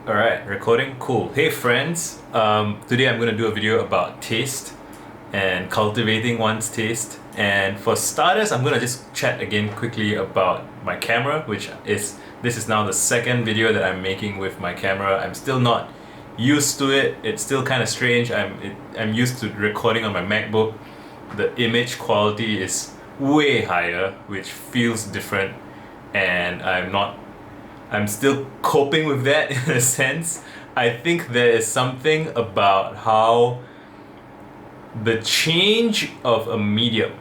Alright, recording, cool. Hey friends, today I'm going to do a video about taste and cultivating one's taste. And for starters, I'm going to just chat again quickly about my camera, this is now the second video that I'm making with my camera. I'm still not used to it. It's still kind of strange. I'm used to recording on my MacBook. The image quality is way higher, which feels different, and I'm still coping with that in a sense. I think there is something about how the change of a medium,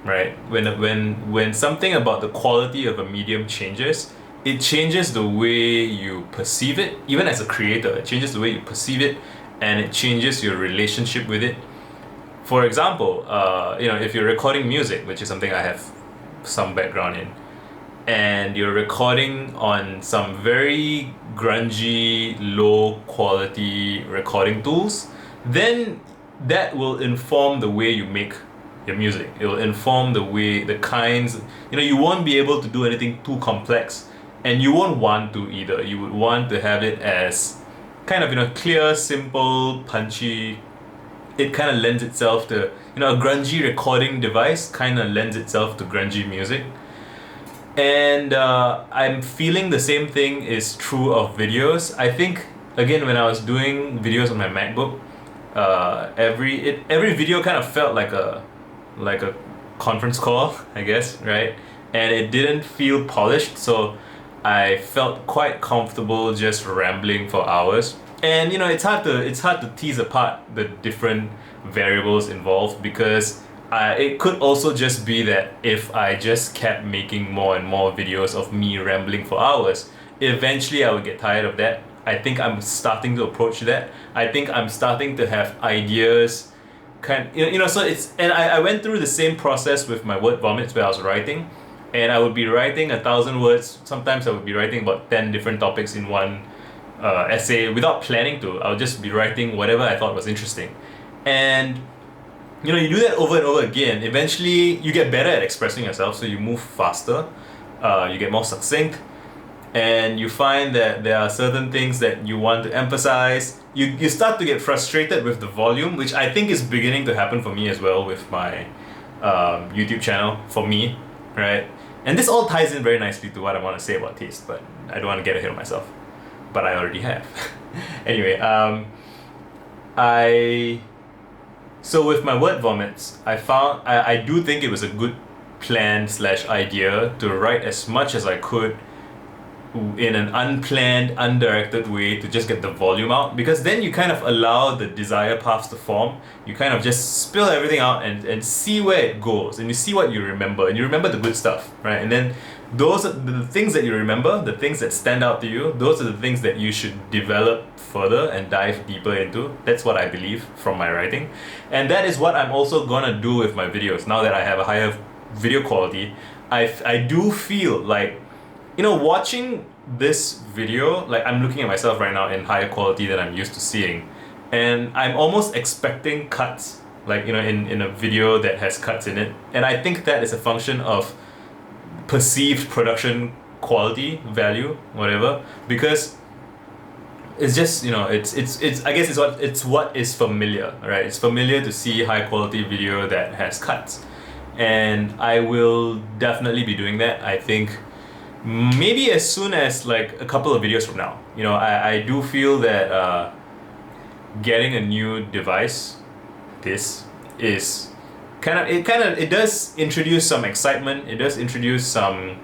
right? When something about the quality of a medium changes, it changes the way you perceive it. Even as a creator, it changes the way you perceive it, and it changes your relationship with it. For example, if you're recording music, which is something I have some background in, and you're recording on some very grungy, low quality recording tools, then that will inform the way you make your music. It will inform the kinds, you won't be able to do anything too complex, and you won't want to either. You would want to have it as kind of, clear, simple, punchy. It kind of lends itself to, a grungy recording device kind of lends itself to grungy music. And I'm feeling the same thing is true of videos. I think, again, when I was doing videos on my MacBook, every video kind of felt like a conference call, I guess, right? And it didn't feel polished, so I felt quite comfortable just rambling for hours. And it's hard to tease apart the different variables involved, because it could also just be that if I just kept making more and more videos of me rambling for hours, eventually I would get tired of that. I think I'm starting to approach that. I think I'm starting to have ideas, I went through the same process with my word vomits where I was writing, and I would be writing 1,000 words. Sometimes I would be writing about 10 different topics in one essay without planning to. I would just be writing whatever I thought was interesting. And you do that over and over again. Eventually, you get better at expressing yourself, so you move faster, you get more succinct, and you find that there are certain things that you want to emphasize. You start to get frustrated with the volume, which I think is beginning to happen for me as well with my YouTube channel, for me, right? And this all ties in very nicely to what I want to say about taste, but I don't want to get ahead of myself. But I already have. Anyway, So with my word vomits, I do think it was a good plan / idea to write as much as I could in an unplanned, undirected way to just get the volume out, because then you kind of allow the desire paths to form. You kind of just spill everything out and see where it goes, and you see what you remember, and you remember the good stuff, right? And then those are the things that you remember, the things that stand out to you, those are the things that you should develop further and dive deeper into. That's what I believe from my writing. And that is what I'm also gonna do with my videos. Now that I have a higher video quality, I do feel like, watching this video, like I'm looking at myself right now in higher quality than I'm used to seeing, and I'm almost expecting cuts, like, in a video that has cuts in it. And I think that is a function of perceived production quality, value, whatever, because it's just, it's I guess it's what is familiar, right? It's familiar to see high quality video that has cuts, and I will definitely be doing that. I think maybe as soon as like a couple of videos from now. I do feel that getting a new device, this is it does introduce some excitement. It does introduce some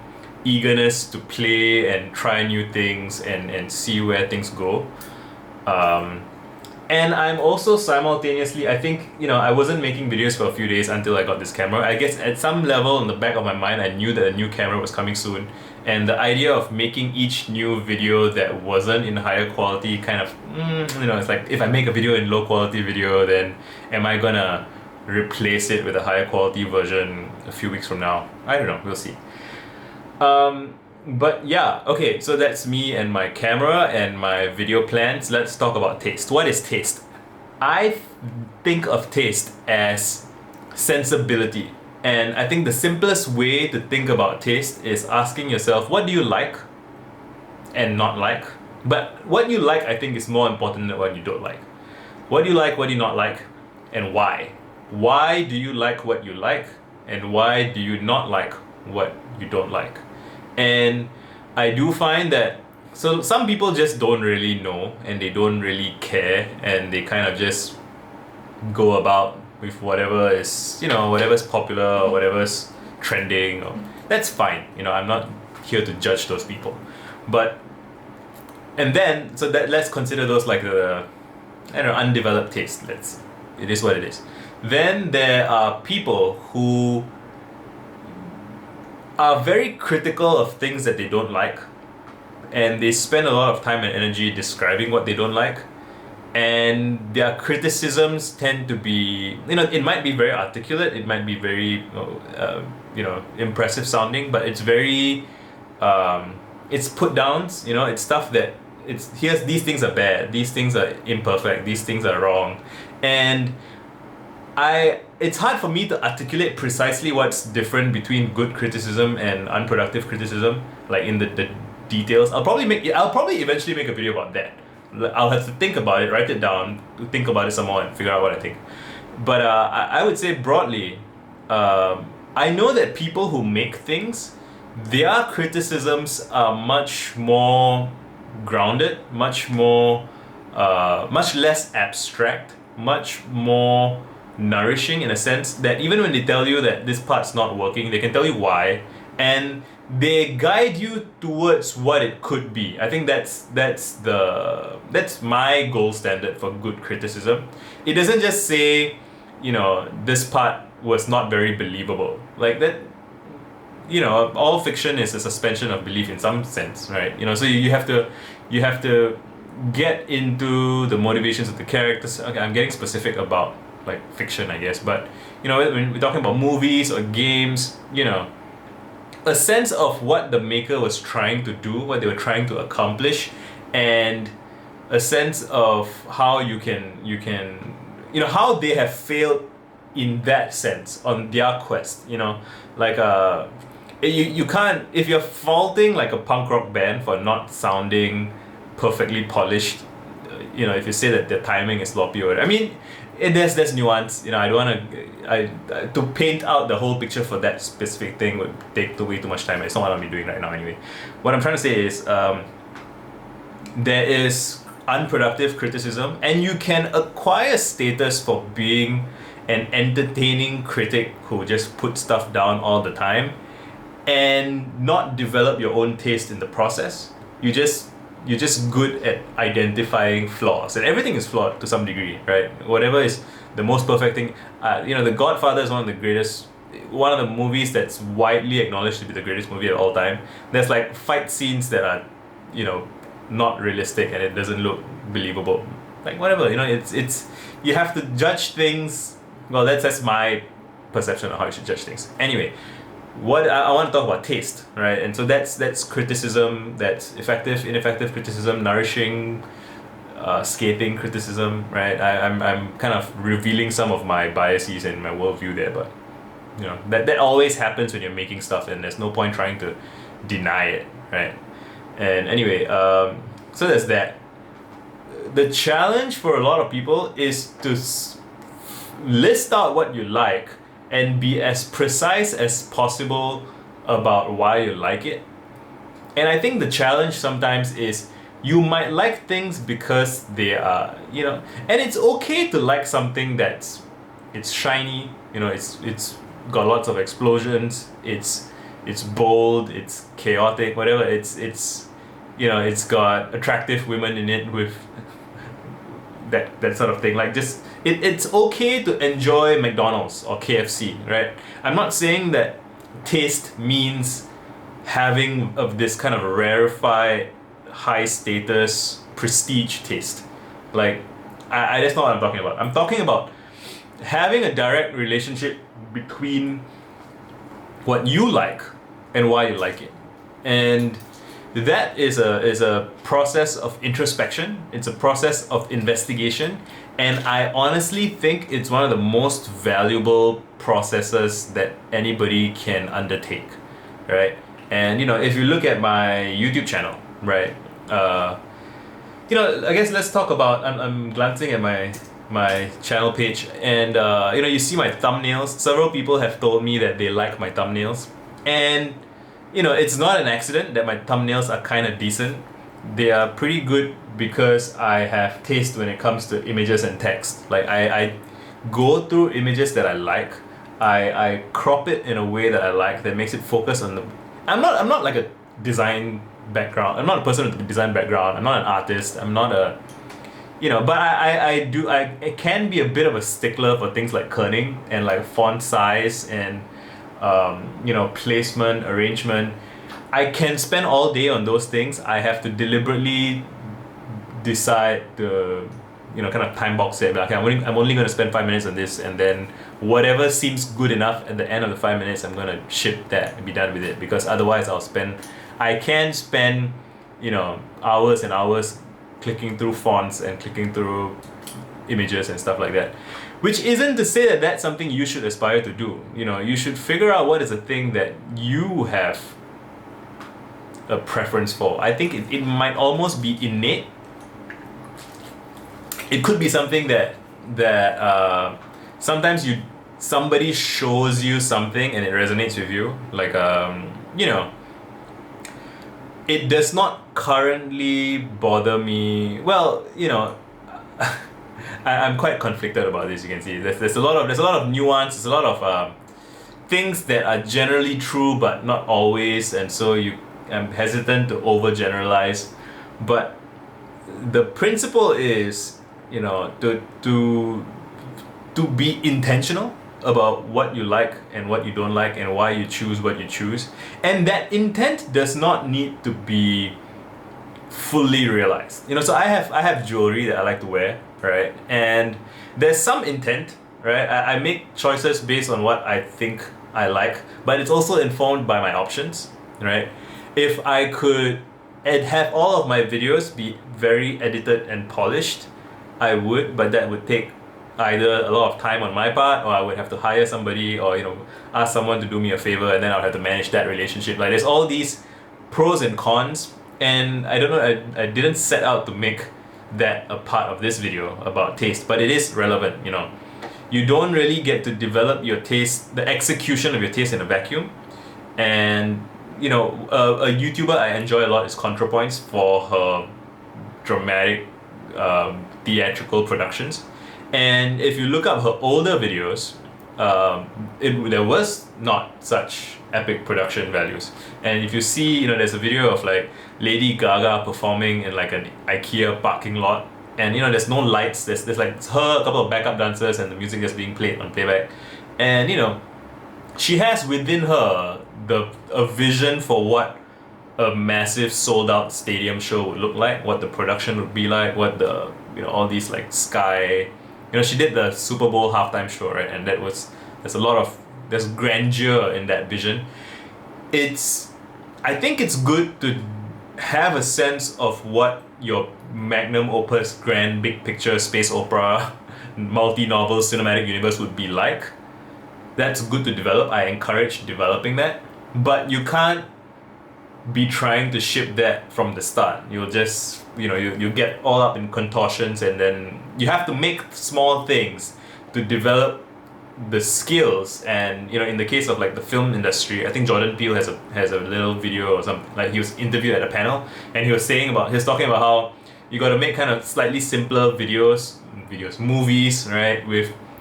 eagerness to play and try new things and see where things go. And I'm also simultaneously, I think, I wasn't making videos for a few days until I got this camera. I guess at some level in the back of my mind, I knew that a new camera was coming soon. And the idea of making each new video that wasn't in higher quality it's like, if I make a video in low quality video, then am I gonna replace it with a higher quality version a few weeks from now? I don't know, we'll see. But yeah, okay, so that's me and my camera and my video plans. Let's talk about taste. What is taste? I think of taste as sensibility. And I think the simplest way to think about taste is asking yourself, what do you like and not like? But what you like, I think, is more important than what you don't like. What do you like, what do you not like, and why? Why do you like what you like, and why do you not like what you don't like? And I do find that, so some people just don't really know and they don't really care, and they kind of just go about with whatever is, whatever's popular or whatever's trending, or that's fine. I'm not here to judge those people. But and then, so that let's consider those like the, I don't know, undeveloped taste. It is what it is. Then there are people who are very critical of things that they don't like, and they spend a lot of time and energy describing what they don't like, and their criticisms tend to be, it might be very articulate, it might be very impressive sounding, but it's very it's put downs. It's stuff that, here's, these things are bad, these things are imperfect, these things are wrong. And it's hard for me to articulate precisely what's different between good criticism and unproductive criticism, like in the details. I'll probably eventually make a video about that. I'll have to think about it, write it down, think about it some more, and figure out what I think. But I would say broadly, I know that people who make things, their criticisms are much more grounded, much less abstract, much more nourishing, in a sense that even when they tell you that this part's not working, they can tell you why, and they guide you towards what it could be. I think that's my gold standard for good criticism. It doesn't just say, this part was not very believable. Like that, all fiction is a suspension of belief in some sense, right? So you have to get into the motivations of the characters. Okay, I'm getting specific about like fiction, I guess, but when we're talking about movies or games, a sense of what the maker was trying to do, what they were trying to accomplish, and a sense of how you can how they have failed in that sense on their quest. Like you can't, if you're faulting like a punk rock band for not sounding perfectly polished, if you say that the timing is sloppy or whatever. I mean, there's nuance. I don't want to paint out the whole picture for that specific thing would take way too much time. It's not what I'll be doing right now anyway. What I'm trying to say is there is unproductive criticism, and you can acquire status for being an entertaining critic who just puts stuff down all the time and not develop your own taste in the process. You're just good at identifying flaws, and everything is flawed to some degree, right? Whatever is the most perfect thing. The Godfather is one of the movies that's widely acknowledged to be the greatest movie of all time. There's like fight scenes that are, not realistic, and it doesn't look believable. Like whatever, it's you have to judge things. Well, that's my perception of how you should judge things. Anyway, what I want to talk about taste, right? And so that's criticism, that's effective, ineffective criticism, nourishing, scathing criticism, right? I'm kind of revealing some of my biases and my worldview there, but that always happens when you're making stuff, and there's no point trying to deny it, right? And anyway, so there's that. The challenge for a lot of people is to list out what you like and be as precise as possible about why you like it. And I think the challenge sometimes is you might like things because they are, and it's okay to like something it's shiny, it's got lots of explosions, it's bold, it's chaotic, whatever, it's got attractive women in it with that sort of thing. Like just it's okay to enjoy McDonald's or KFC, right? I'm not saying that taste means having of this kind of rarefied, high status, prestige taste. Like that's not what I'm talking about. I'm talking about having a direct relationship between what you like and why you like it. And that is a process of introspection. It's a process of investigation, and I honestly think it's one of the most valuable processes that anybody can undertake, right? And if you look at my YouTube channel, right, I guess let's talk about. I'm glancing at my channel page, and you see my thumbnails. Several people have told me that they like my thumbnails, and it's not an accident that my thumbnails are kind of decent. They are pretty good because I have taste when it comes to images and text. Like I go through images that I like. I crop it in a way that I like, that makes it focus on the. I'm not like a design background. I'm not a person with a design background. I'm not an artist. I'm not a but I can be a bit of a stickler for things like kerning and like font size and placement, arrangement. I can spend all day on those things. I have to deliberately decide the kind of time box it. Like, okay, I'm only going to spend 5 minutes on this, and then whatever seems good enough at the end of the 5 minutes, I'm going to ship that and be done with it, because otherwise I can spend hours and hours clicking through fonts and clicking through images and stuff like that. Which isn't to say that that's something you should aspire to do. You should figure out what is a thing that you have a preference for. I think it might almost be innate. It could be something that sometimes somebody shows you something and it resonates with you. Like it does not currently bother me. Well, I'm quite conflicted about this. You can see there's a lot of nuance. There's a lot of things that are generally true but not always, and so I'm hesitant to overgeneralize. But the principle is to be intentional about what you like and what you don't like and why you choose what you choose, and that intent does not need to be fully realized. So I have jewelry that I like to wear, right? And there's some intent, right? I make choices based on what I think I like, but it's also informed by my options, right? If I could have all of my videos be very edited and polished, I would, but that would take either a lot of time on my part, or I would have to hire somebody, or ask someone to do me a favor, and then I'll have to manage that relationship. Like, there's all these pros and cons, and I don't know, I didn't set out to make that a part of this video about taste, but it is relevant. You don't really get to develop your taste, the execution of your taste, in a vacuum. And a YouTuber I enjoy a lot is ContraPoints, for her dramatic theatrical productions. And if you look up her older videos, there was not such epic production values. And if you see, there's a video of like Lady Gaga performing in like an IKEA parking lot, and there's no lights. There's like her, a couple of backup dancers, and the music that's being played on playback. And she has within her a vision for what a massive sold out stadium show would look like, what the production would be like, what the all these like sky. She did the Super Bowl halftime show, right? And there's grandeur in that vision. I think it's good to have a sense of what your magnum opus, grand big picture space opera, multi-novel cinematic universe would be like. That's good to develop. I encourage developing that. But you can't be trying to ship that from the start. You'll just you get all up in contortions, and then you have to make small things to develop the skills. And in the case of like the film industry, I think Jordan Peele has a little video or something, like he was interviewed at a panel, and he was talking about how you got to make kind of slightly simpler movies, right?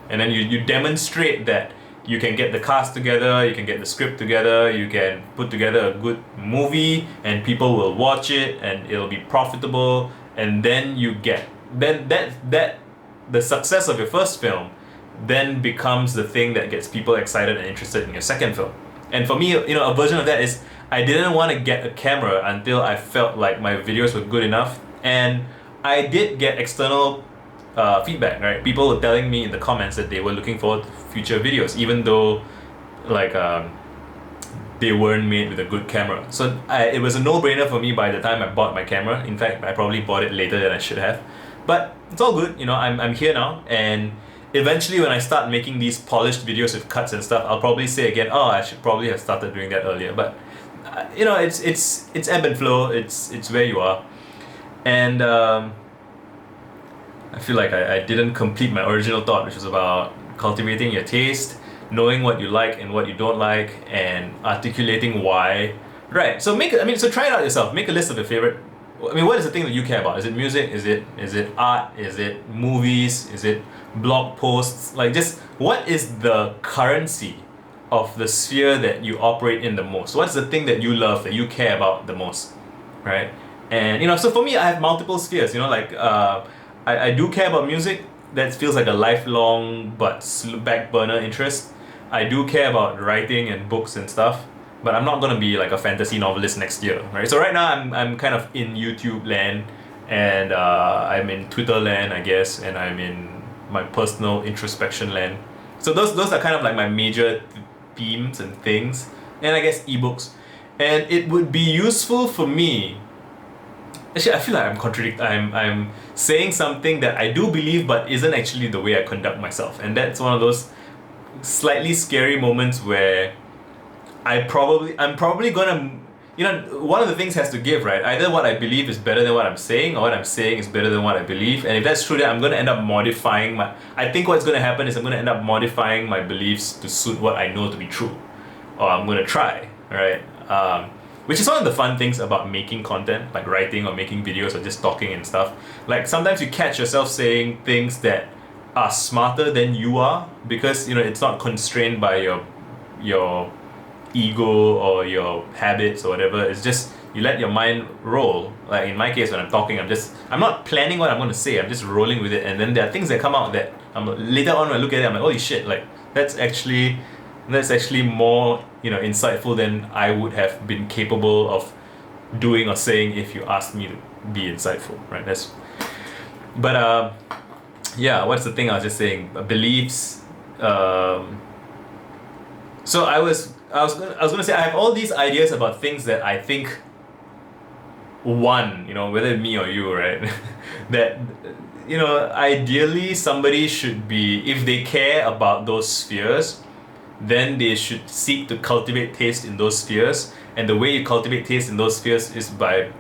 And then you demonstrate that you can get the cast together, you can get the script together, you can put together a good movie, and people will watch it, and it'll be profitable. And then that the success of your first film then becomes the thing that gets people excited and interested in your second film. And for me, a version of that is, I didn't want to get a camera until I felt like my videos were good enough. And I did get external feedback, right? People were telling me in the comments that they were looking forward to future videos, even though like they weren't made with a good camera. So it was a no-brainer for me by the time I bought my camera. In fact, I probably bought it later than I should have. But it's all good, I'm here now, and eventually when I start making these polished videos with cuts and stuff, I'll probably say again, oh, I should probably have started doing that earlier. But it's ebb and flow, it's where you are. And I feel like I didn't complete my original thought, which was about cultivating your taste, knowing what you like and what you don't like, and articulating why. Right. So so try it out yourself. Make a list of your favorite. I mean, what is the thing that you care about? Is it music? Is it art? Is it movies? Is it blog posts? Like, just what is the currency of the sphere that you operate in the most? What's the thing that you love, that you care about the most, right? And so for me, I have multiple spheres. Like I do care about music. That feels like a lifelong but back burner interest. I do care about writing and books and stuff, but I'm not gonna be like a fantasy novelist next year, right? So right now I'm kind of in YouTube land, and I'm in Twitter land, I guess, and I'm in my personal introspection land. So those are kind of like my major themes and things, and I guess ebooks. And it would be useful for me. Actually, I feel like I'm saying something that I do believe, but isn't actually the way I conduct myself, and that's one of those slightly scary moments where I'm probably gonna, one of the things has to give, right? Either what I believe is better than what I'm saying, or what I'm saying is better than what I believe. And if that's true, then I'm gonna end up modifying my. I think what's gonna happen is I'm gonna end up modifying my beliefs to suit what I know to be true, or I'm gonna try, right? Which is one of the fun things about making content, like writing or making videos or just talking and stuff. Like sometimes you catch yourself saying things that are smarter than you are, because it's not constrained by your ego or your habits or whatever. It's just you let your mind roll. Like in my case, when I'm talking, I'm not planning what I'm going to say. I'm just rolling with it, and then there are things that come out that later on when I look at it, I'm like, holy shit! Like that's actually more insightful than I would have been capable of doing or saying if you asked me to be insightful, right? But yeah, what's the thing I was just saying? Beliefs. So I was gonna say I have all these ideas about things that I think whether me or you, right? that ideally somebody should be, if they care about those spheres, then they should seek to cultivate taste in those spheres. And the way you cultivate taste in those spheres is by,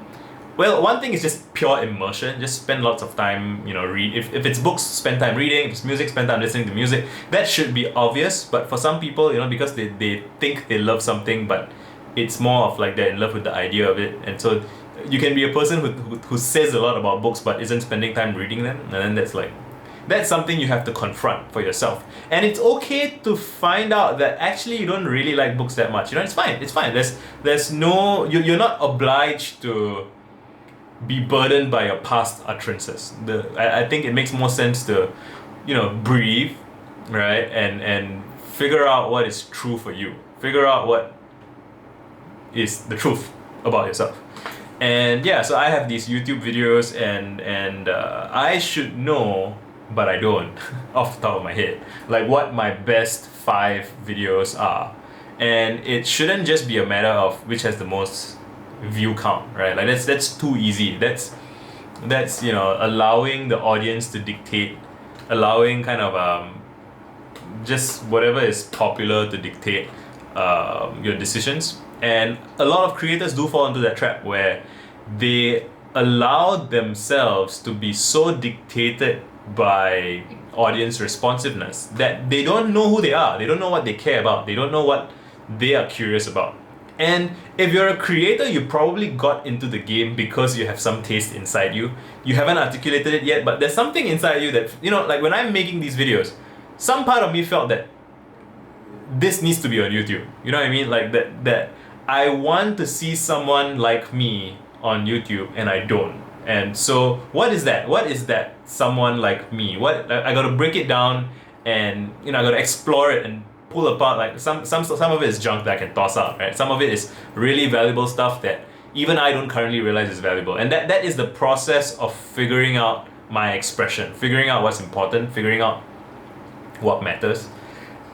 well, one thing is just pure immersion. Just spend lots of time, read. If it's books, spend time reading. If it's music, spend time listening to music. That should be obvious. But for some people, because they think they love something, but it's more of like they're in love with the idea of it. And so you can be a person who says a lot about books but isn't spending time reading them. And then that's something you have to confront for yourself. And it's okay to find out that actually you don't really like books that much. It's fine. It's fine. There's no, you're not obliged to be burdened by your past utterances. I think it makes more sense to, breathe, right, and figure out what is true for you. Figure out what is the truth about yourself. And yeah, so I have these YouTube videos, and I should know, but I don't, off the top of my head, like what my best 5 videos are. And it shouldn't just be a matter of which has the most view count, right? Like that's too easy. That's allowing the audience to dictate, allowing kind of just whatever is popular to dictate your decisions. And a lot of creators do fall into that trap where they allow themselves to be so dictated by audience responsiveness that they don't know who they are. They don't know what they care about. They don't know what they are curious about. And if you're a creator, you probably got into the game because you have some taste inside you. You haven't articulated it yet, but there's something inside you that, like when I'm making these videos, some part of me felt that this needs to be on YouTube. You know what I mean? Like that I want to see someone like me on YouTube, and I don't. And so what is that? What is that someone like me? What I gotta break it down, and I gotta explore it and pull apart. Like some of it is junk that I can toss out, right? Some of it is really valuable stuff that even I don't currently realize is valuable. And that is the process of figuring out my expression, figuring out what's important, figuring out what matters.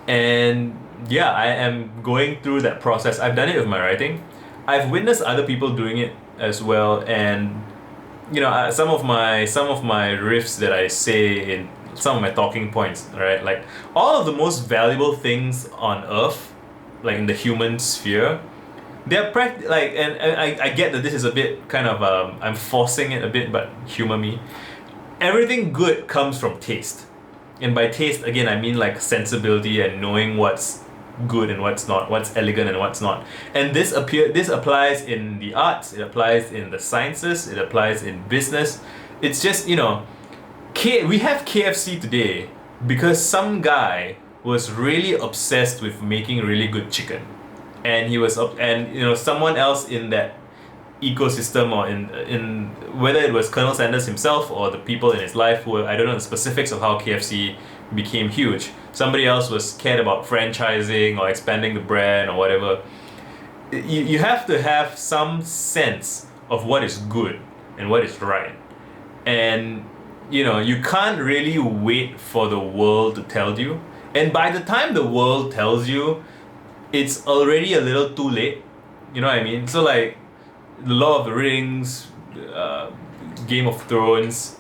And yeah, I am going through that process. I've done it with my writing. I've witnessed other people doing it as well, and some of my riffs that I say in some of my talking points, right? Like all of the most valuable things on earth, like in the human sphere, they're like, and I get that this is a bit kind of I'm forcing it a bit, but humor me. Everything good comes from taste, and by taste again I mean like sensibility and knowing what's good and what's not, what's elegant and what's not. And this applies in the arts, it applies in the sciences, it applies in business. It's just, we have KFC today because some guy was really obsessed with making really good chicken, and he was and someone else in that ecosystem, or in whether it was Colonel Sanders himself or the people in his life who I don't know the specifics of how KFC became huge. Somebody else was cared about franchising or expanding the brand or whatever. You have to have some sense of what is good and what is right. And you can't really wait for the world to tell you. And by the time the world tells you, it's already a little too late. You know what I mean? So like the Lord of the Rings, Game of Thrones,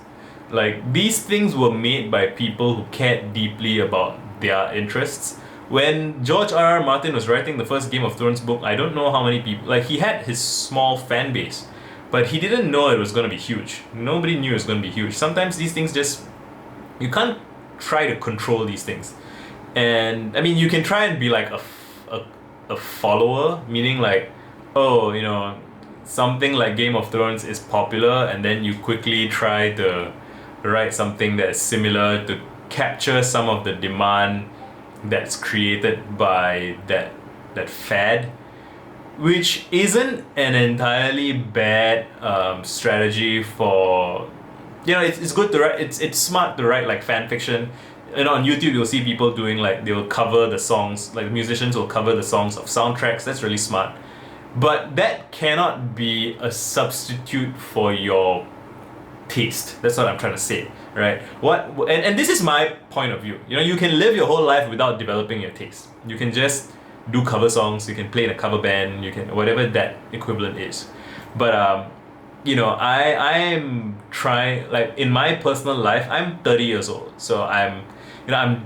like these things were made by people who cared deeply about their interests. When George R.R. Martin was writing the first Game of Thrones book, I don't know how many people, like he had his small fan base, but he didn't know it was going to be huge. Nobody knew it was going to be huge. Sometimes these things just, you can't try to control these things. And I mean, you can try and be like a follower, meaning like, oh, something like Game of Thrones is popular, and then you quickly try to write something that is similar to capture some of the demand that's created by that fad, which isn't an entirely bad strategy for, it's good to write, it's smart to write like fan fiction. On YouTube you'll see people doing like, they'll cover the songs, like musicians will cover the songs of soundtracks. That's really smart, but that cannot be a substitute for your taste. That's what I'm trying to say, right? And this is my point of view. You can live your whole life without developing your taste. You can just do cover songs, you can play in a cover band, you can whatever that equivalent is. But I am trying, like in my personal life, I'm 30 years old, so I'm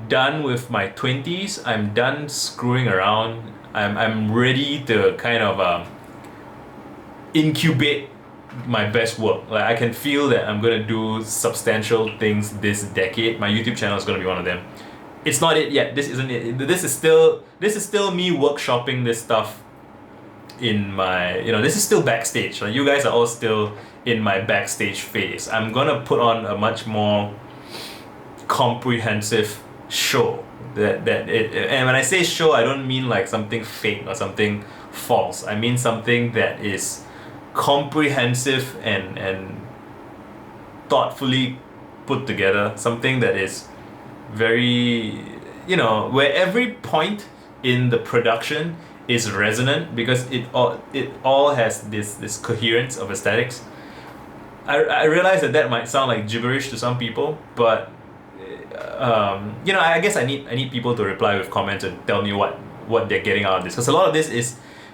done with my 20s. I'm done screwing around. I'm ready to kind of incubate my best work. Like I can feel that I'm gonna do substantial things this decade. My YouTube channel is gonna be one of them. It's not it yet. This isn't it. This is still me workshopping this stuff in my, this is still backstage. Like you guys are all still in my backstage phase. I'm gonna put on a much more comprehensive show. And when I say show, I don't mean like something fake or something false. I mean something that is comprehensive and thoughtfully put together, something that is very, where every point in the production is resonant, because it all has this coherence of aesthetics. I realize that might sound like gibberish to some people, but I guess I need people to reply with comments and tell me what they're getting out of this, because a lot of this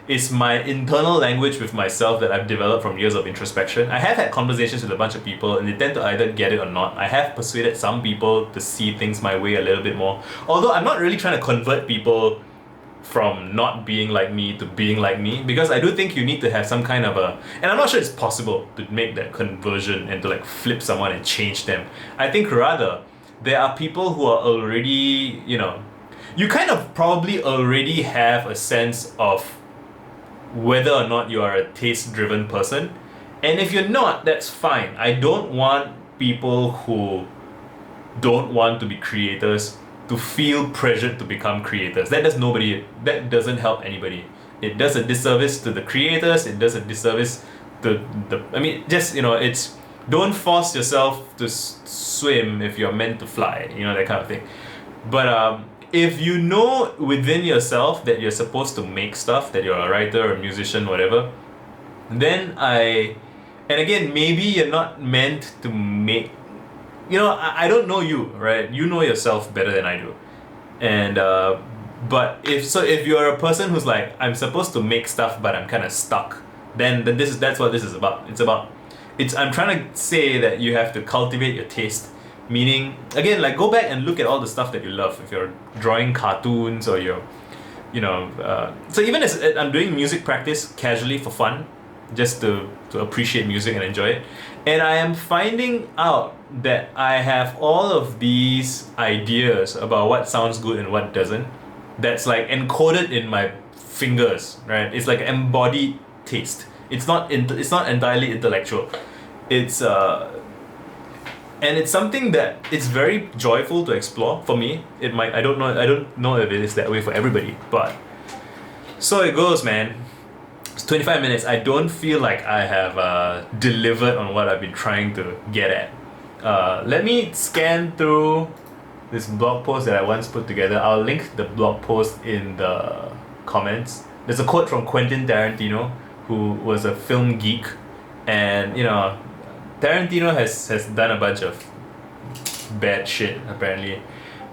is my internal language with myself that I've developed from years of introspection. I have had conversations with a bunch of people, and they tend to either get it or not. I have persuaded some people to see things my way a little bit more, although I'm not really trying to convert people from not being like me to being like me, because I do think you need to have some kind of and I'm not sure it's possible to make that conversion and to like flip someone and change them. I think rather there are people who are already, you kind of probably already have a sense of whether or not you are a taste-driven person. And if you're not, that's fine. I don't want people who don't want to be creators to feel pressured to become creators. That doesn't help anybody. It does a disservice to the creators, it does a disservice to it's, don't force yourself to swim if you're meant to fly, that kind of thing. But if you know within yourself that you're supposed to make stuff, that you're a writer or a musician, whatever, then and again, maybe you're not meant to make, I don't know you, right? You know yourself better than I do. And but if you're a person who's like, I'm supposed to make stuff but I'm kind of stuck, then that's what this is about. I'm trying to say that you have to cultivate your taste. Meaning, again, like go back and look at all the stuff that you love. If you're drawing cartoons or you're So even as I'm doing music practice casually for fun, just to appreciate music and enjoy it, and I am finding out that I have all of these ideas about what sounds good and what doesn't, that's like encoded in my fingers, right? It's like embodied taste. It's not entirely intellectual. It's and it's something that it's very joyful to explore for me. I don't know if it is that way for everybody, but so it goes, man. It's 25 minutes. I don't feel like I have delivered on what I've been trying to get at. Let me scan through this blog post that I once put together. I'll link the blog post in the comments. There's a quote from Quentin Tarantino, who was a film geek, and Tarantino has done a bunch of bad shit apparently,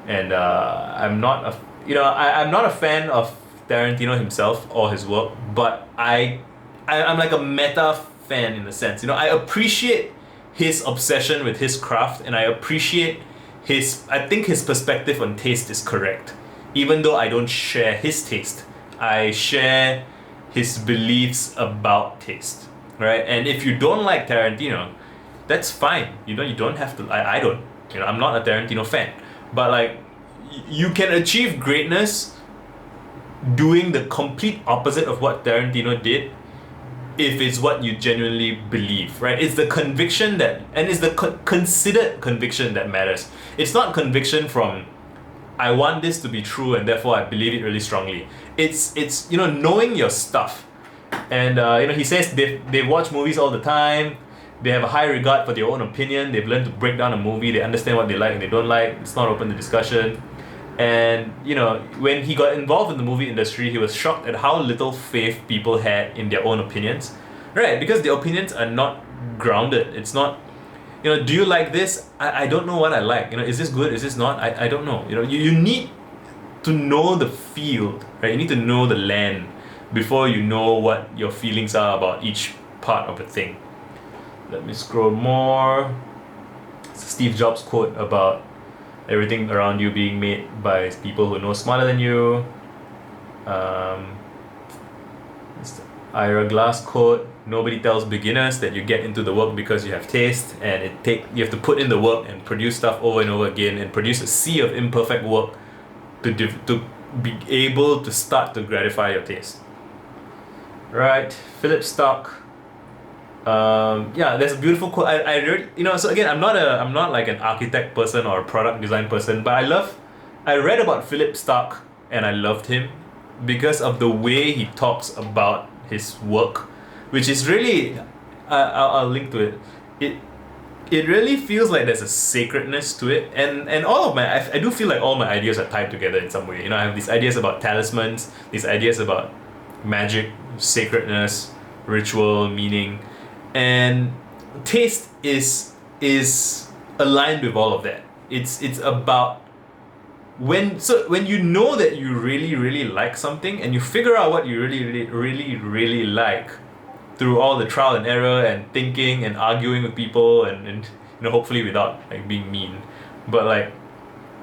and I'm not a fan of Tarantino himself or his work, but I'm like a meta fan in a sense. I appreciate his obsession with his craft, and I appreciate I think his perspective on taste is correct, even though I don't share his taste. I share his beliefs about taste, right? And if you don't like Tarantino, that's fine. You don't have to. I don't. I'm not a Tarantino fan, but like, you can achieve greatness doing the complete opposite of what Tarantino did, if it's what you genuinely believe, right? It's the conviction and it's the considered conviction that matters. It's not conviction from, I want this to be true and therefore I believe it really strongly. It's knowing your stuff, and he says they watch movies all the time. They have a high regard for their own opinion. They've learned to break down a movie. They understand what they like and they don't like. It's not open to discussion. And when he got involved in the movie industry, he was shocked at how little faith people had in their own opinions, right? Because their opinions are not grounded. It's not, do you like this? I don't know what I like. Is this good? Is this not? I don't know. You need to know the field, right? You need to know the land before you know what your feelings are about each part of a thing. Let me scroll more. It's a Steve Jobs quote about everything around you being made by people who know smarter than you. It's the Ira Glass quote: nobody tells beginners that you get into the work because you have taste, and you have to put in the work and produce stuff over and over again and produce a sea of imperfect work to be able to start to gratify your taste. Right, Philip Stark. There's a beautiful quote. I really, so again, I'm not like an architect person or a product design person, but I read about Philip Stark and I loved him because of the way he talks about his work, which is really, I'll link to it. It really feels like there's a sacredness to it, and all of I do feel like all my ideas are tied together in some way. I have these ideas about talismans, these ideas about magic, sacredness, ritual, meaning. And taste is aligned with all of that. It's about when you know that you really, really like something, and you figure out what you really, really, really, really like through all the trial and error and thinking and arguing with people and hopefully without like being mean, but like,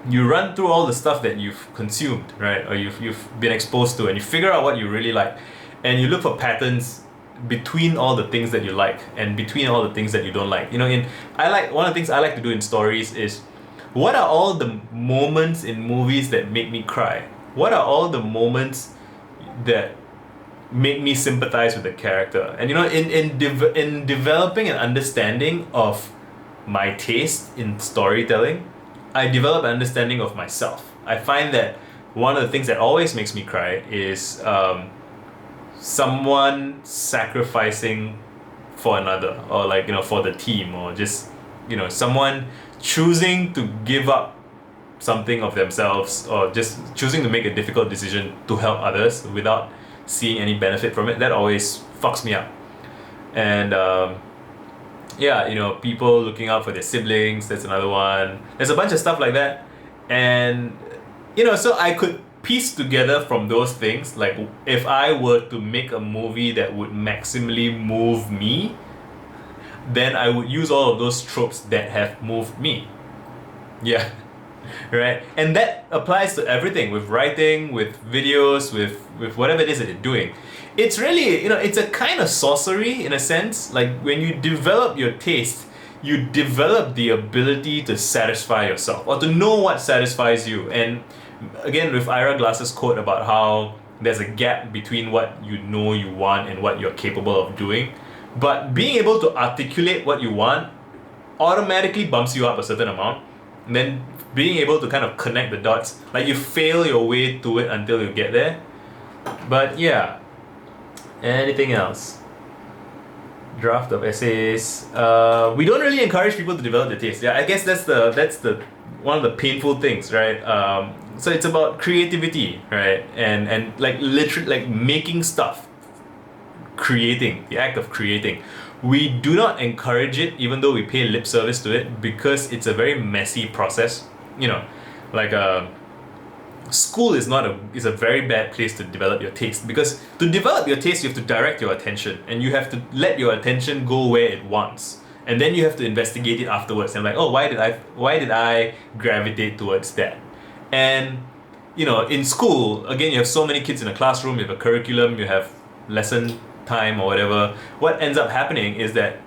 you run through all the stuff that you've consumed, right, or you've been exposed to, and you figure out what you really like, and you look for patterns between all the things that you like and between all the things that you don't like. One of the things I like to do in stories is, what are all the moments in movies that make me cry? What are all the moments that make me sympathize with the character? And in developing an understanding of my taste in storytelling, I develop an understanding of myself. I find that one of the things that always makes me cry is someone sacrificing for another, or like for the team, or just someone choosing to give up something of themselves, or just choosing to make a difficult decision to help others without seeing any benefit from it. That always fucks me up. And people looking out for their siblings, that's another one. There's a bunch of stuff like that, and so I could piece together from those things, like, if I were to make a movie that would maximally move me, then I would use all of those tropes that have moved me. Yeah. right? And that applies to everything, with writing, with videos, with whatever it is that you're doing. It's really, it's a kind of sorcery in a sense. Like when you develop your taste, you develop the ability to satisfy yourself or to know what satisfies you. And again, with Ira Glass's quote about how there's a gap between what you know you want and what you're capable of doing, but being able to articulate what you want automatically bumps you up a certain amount. And then being able to kind of connect the dots, like you fail your way to it until you get there. But yeah, anything else? Draft of essays. We don't really encourage people to develop their taste. Yeah, I guess that's the one of the painful things, right? So it's about creativity, right? And like literally like making stuff, creating, the act of creating. We do not encourage it, even though we pay lip service to it, because it's a very messy process. You know, like school is a very bad place to develop your taste, because to develop your taste you have to direct your attention and you have to let your attention go where it wants, and then you have to investigate it afterwards and like, oh, why did I gravitate towards that? And in school, again, you have so many kids in a classroom, you have a curriculum, you have lesson time or whatever. What ends up happening is that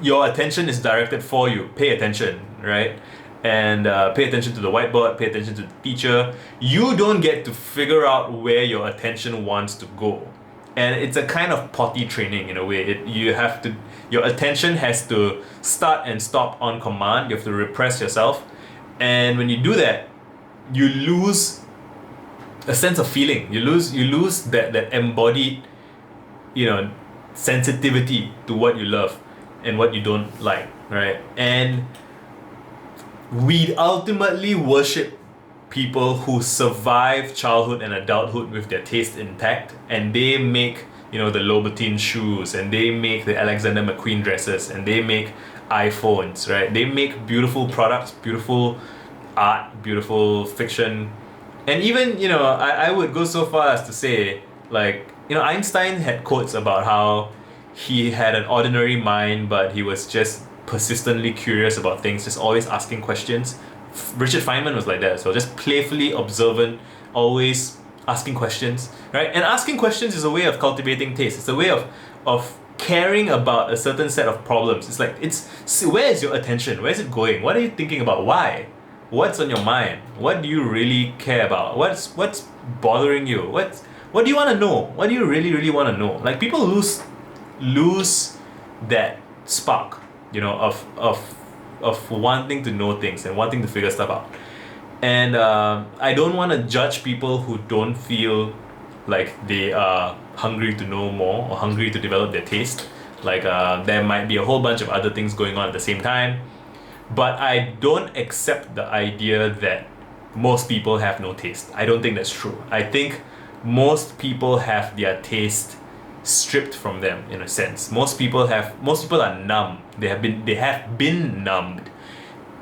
your attention is directed for you. Pay attention, right? And pay attention to the whiteboard, pay attention to the teacher. You don't get to figure out where your attention wants to go. And it's a kind of potty training in a way. Your attention has to start and stop on command. You have to repress yourself. And when you do that, you lose a sense of feeling. You lose that embodied, sensitivity to what you love and what you don't like, right? And we ultimately worship people who survive childhood and adulthood with their taste intact, and they make the Louboutin shoes, and they make the Alexander McQueen dresses, and they make iPhones, right? They make beautiful products, beautiful art, beautiful fiction. And even I would go so far as to say, like, Einstein had quotes about how he had an ordinary mind, but he was just persistently curious about things, just always asking questions. Richard Feynman was like that, so just playfully observant, always asking questions, right? And asking questions is a way of cultivating taste. It's a way of caring about a certain set of problems. It's like, where is your attention? Where is it going? What are you thinking about? Why? What's on your mind? What do you really care about? What's bothering you? What do you want to know? What do you really, really want to know? Like, people lose that spark, of wanting to know things and wanting to figure stuff out. And I don't want to judge people who don't feel like they are hungry to know more or hungry to develop their taste. Like, there might be a whole bunch of other things going on at the same time. But I don't accept the idea that most people have no taste. I don't think that's true. I think most people have their taste stripped from them, in a sense. Most people are numb. They have been numbed.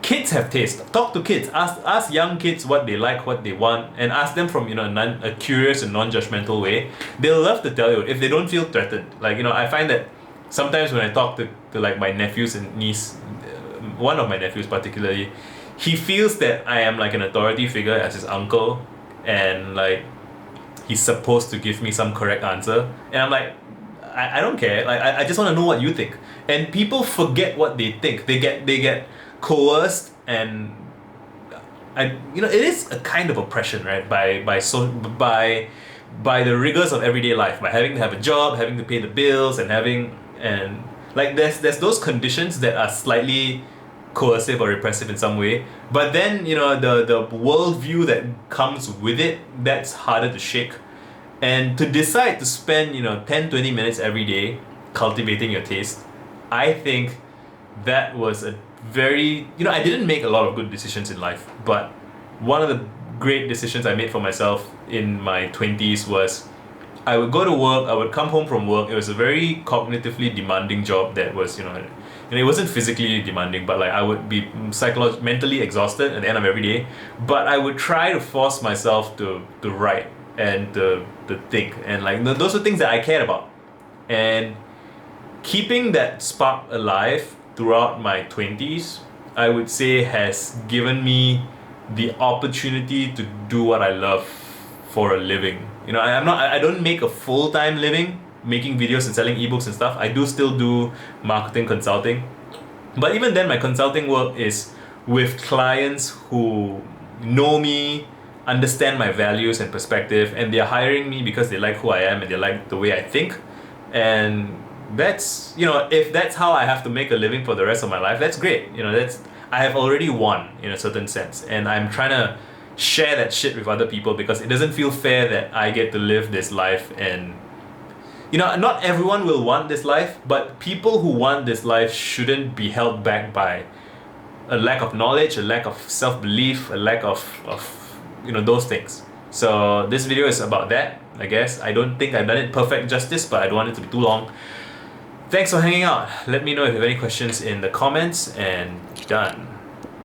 Kids have taste. Talk to kids. Ask young kids what they like, what they want, and ask them from a curious and non-judgmental way. They'll love to tell you if they don't feel threatened. Like, I find that sometimes when I talk to like my nephews and niece, one of my nephews particularly, he feels that I am like an authority figure as his uncle, and like he's supposed to give me some correct answer. And I'm like, I don't care. Like, I just want to know what you think. And people forget what they think. They get coerced, and it is a kind of oppression, right? By the rigors of everyday life, by having to have a job, having to pay the bills, and like there's those conditions that are slightly coercive or repressive in some way. But then the worldview that comes with it, that's harder to shake. And to decide to spend 10-20 minutes every day cultivating your taste, I think that was a very I didn't make a lot of good decisions in life, but one of the great decisions I made for myself in my 20s was I would go to work, I would come home from work. It was a very cognitively demanding job that was, and it wasn't physically demanding, but like I would be mentally exhausted at the end of every day. But I would try to force myself to write and to think, and like those are things that I cared about. And keeping that spark alive throughout my 20s I would say has given me the opportunity to do what I love for a living. You know, I don't make a full-time living making videos and selling ebooks and stuff. I do still do marketing consulting. But even then, my consulting work is with clients who know me, understand my values and perspective, and they're hiring me because they like who I am and they like the way I think. And that's, you know, if that's how I have to make a living for the rest of my life, that's great. You know, that's, I have already won in a certain sense. And I'm trying to share that shit with other people because it doesn't feel fair that I get to live this life and, you know, not everyone will want this life, but people who want this life shouldn't be held back by a lack of knowledge, a lack of self-belief, a lack of you know, those things. So this video is about that, I guess. I don't think I've done it perfect justice, but I don't want it to be too long. Thanks for hanging out. Let me know if you have any questions in the comments, and done.